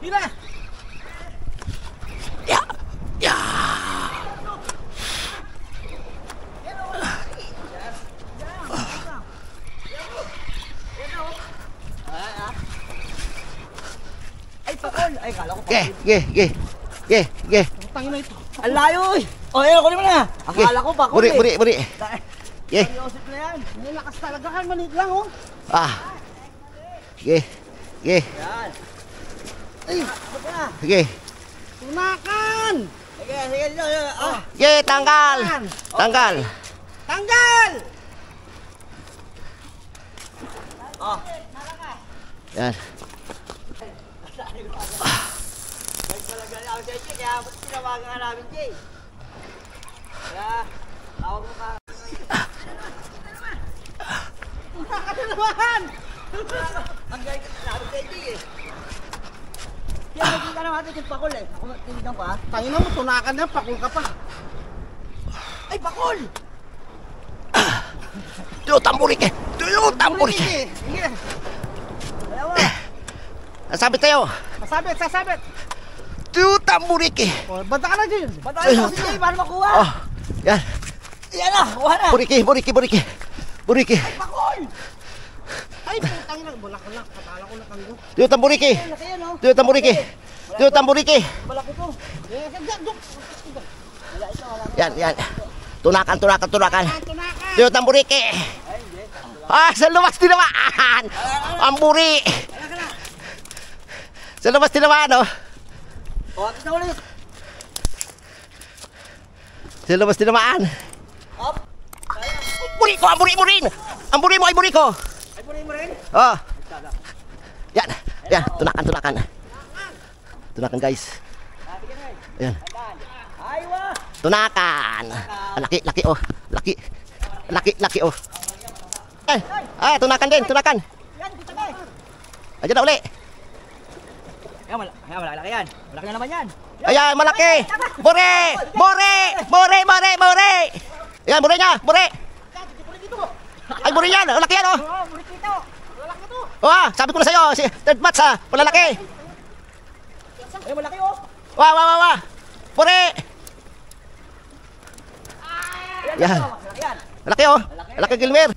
Hila! Ya! Ya! Ay, pakol! Ay, kala ko Ge! Ge! Ge! Ge! Ge! Tangin na ito. Ang layo eh! O, ayun, kunin mo na! Akala ko pakol Buri! eh! Buri! Buri! Ge! Yosip na yan! May lakas talaga kan, maliit lang oh! Ah! Ge! Ge! Yan! Ay! Ano ka na? Ge! Tunakan! Sige, sige, sige! Ah! Ge! Tanggal! Tanggal! Tanggal! Oh! Yan. May talaga na ako sa inyo, kaya tinawagan ka namin, Jay. Kaya, tawag mo ka. Tunakan na naman! Ang galing ka namin sa inyo eh. Kaya naging ka naman yung pakul eh. Ako tinignan pa. Tangin mo, tunakan na, pakul ka pa. Ay, pakul! Tuyo tamburik eh! Tuyo tamburik eh! Sige. Ayaw mo. Nasabit tayo! Sasabit, sasabit. Tuyo tamburik eh! Oh, banta ka na dyan. Banta ka na si Jay, paano makuha? Oh! Yan! Yan na, kuha na. Buriki! Buriki! Buriki! Buriki! Ay, pakul! Ay, putang na. Bulak-bulak. Katala ko na kanggo. Tuyo tamburik eh! Laki yan, oh. Tuyo tamburik eh! Tuyo tamburik eh! Malaki to. Wala ito, wala. Yan! Yan! Tunakan! Tunakan! Tunakan! Tunakan. Tuyo tamburik eh! Ah! Sa lumas tinamaan! Ang buri! Sa lumas tinamaan oh! O, atis na ulit. Sa lumas tinamaan! Up. Buri ko! Ang buri mo rin! Ang buri mo ay buri ko! Ay, punin mo rin. Oh! Yan! Yan! Tunakan! Tunakan! Tunakan guys! Yan! Ay, wah. Tunakan! Ang laki! Laki oh! Laki! Laki! Laki oh! Ay! Ay! Tunakan din! Tunakan! Yan, kita ka. Ayan na uli! Yan, malaki yan. Malaki na naman yan. Ayan! Malaki! Buri! Buri! Buri! Buri! Buri! Ayan! Buri niya! Buri! Yan, punin dito. Ay! Buri yan! Ang laki yan oh! Oo, mulit dito. Malaki to. Oh! Sabi ko na sa'yo! Si third match ha! Malalaki! Ay, malaki oh. Wah! Wah! Wah! Wah! Buri! Yan! Malaki yan. Malaki oh! Malaki Gilmer!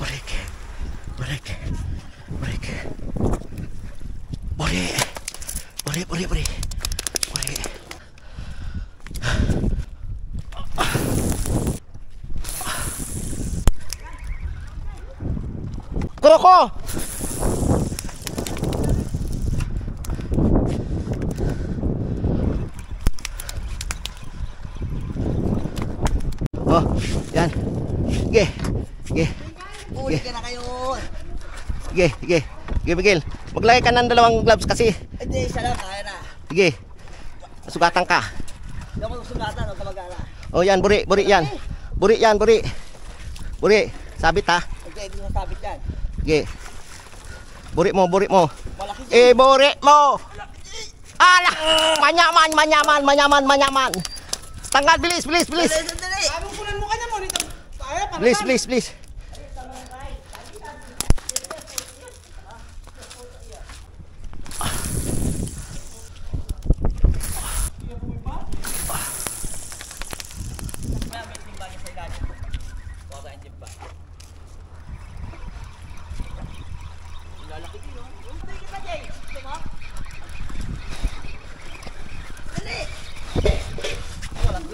Burik! Burik! Burik! Buri! Buri! Buri! Buri! Buri! Kuroko! Oh, yan. Sige. Sige. Uli ka na kayo. Sige, sige. Sige, Miguel. Maglagay ka ng dalawang gloves kasi. Hindi, isa lang, kaya na. Sige. Sugatan ka. Hindi ako sumatan, huwag ka mag-ala. Oh, yan, buri, buri yan. Buri yan, buri. Buri, sabit ha. Okay, hindi mo sabit yan. Sige. Buri mo, buri mo. Malaki Buri mo. Ala! Manyaman, manyaman, manyaman, manyaman. Tanggal, bilis, bilis, bilis. Sandali! Anong kunan mo kanya mo? Bilis, bilis, bilis.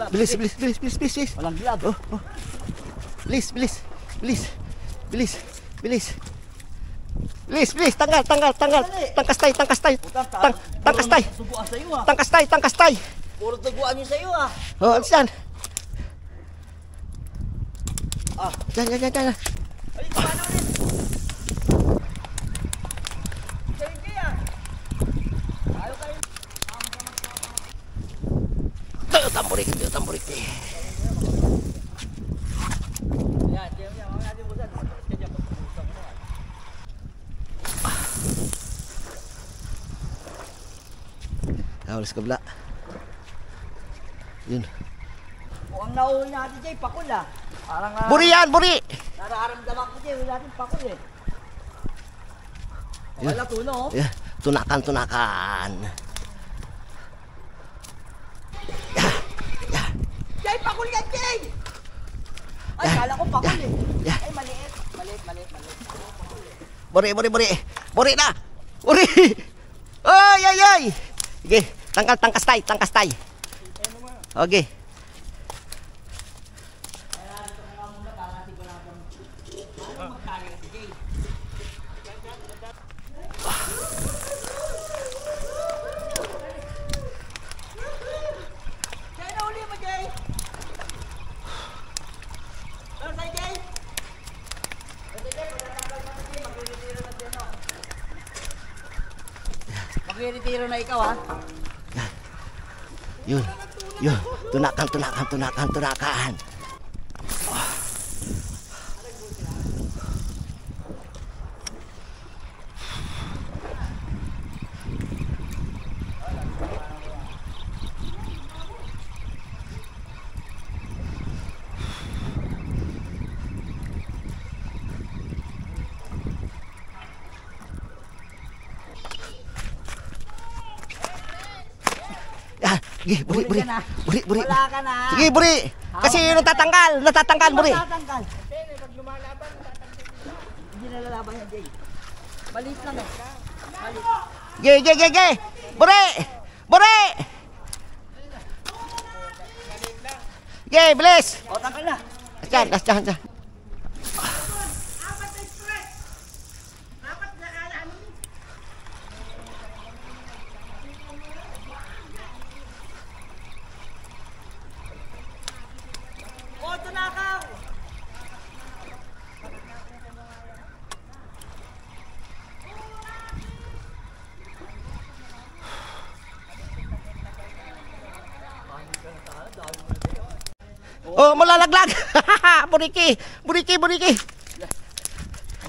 Bilis, bilis, bilis, bilis, bilis, bilis. Walang glove. Oh, oh. Bilis, bilis, bilis, bilis, bilis. Bilis, bilis, tanggal, tanggal, tanggal. Tangkas tay, tangkas tay. Tangkas tay. Tuguan sa iyo ah. Tangkas tay, tangkas tay. Puro tuguan yun sa iyo ah. Oh, alis yan. Ah. Yan, yan, yan, yan. Ay, paano ulit? Nahuli sa kabila. Yun. Mukhang nahuli natin, Jay, pakul ah. Parang Buri yan, buri! nararamdaman ko, Jay, wala natin pakul eh. Wala tuno, oh. Yeah. Tunakan, tunakan. Yeah. Yeah. Jay, pakul yan, Jay! Ay, Yeah. kala ko pakul eh. Yeah. Ay, maliit. Maliit. Buri, buri, buri. Buri na! Buri! Ay, ay, ay! Sige, tangkas tay. Okay. Jay, nahuli mo, Jay! Pero tayo, Jay! Magre-retiro na ikaw, ha? Yun. Tunakan. Sige, buri. Wala ka na. Sige, buri. Kasi natatanggal, buri. Matatanggal. Hindi nalalaban yan, Jay. Maliit lang eh. Maliit. Ge. Buri. Ge, bilis. O, tanggal na. Diyan. O, tunakaw. Oh, malalaglag. Buriki. Huwag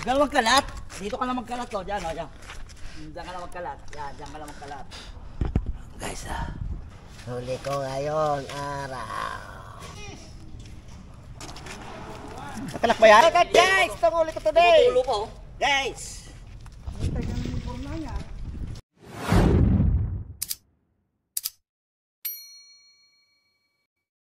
ka lang magkalat. Dito ka lang magkalat, o. Diyan, o. Diyan ka lang magkalat. Yan, diyan ka lang magkalat. Guys, huli ko ngayon araw. Nakalak ba yan? Guys, huli ko today. Tumutulo pa, o. Guys.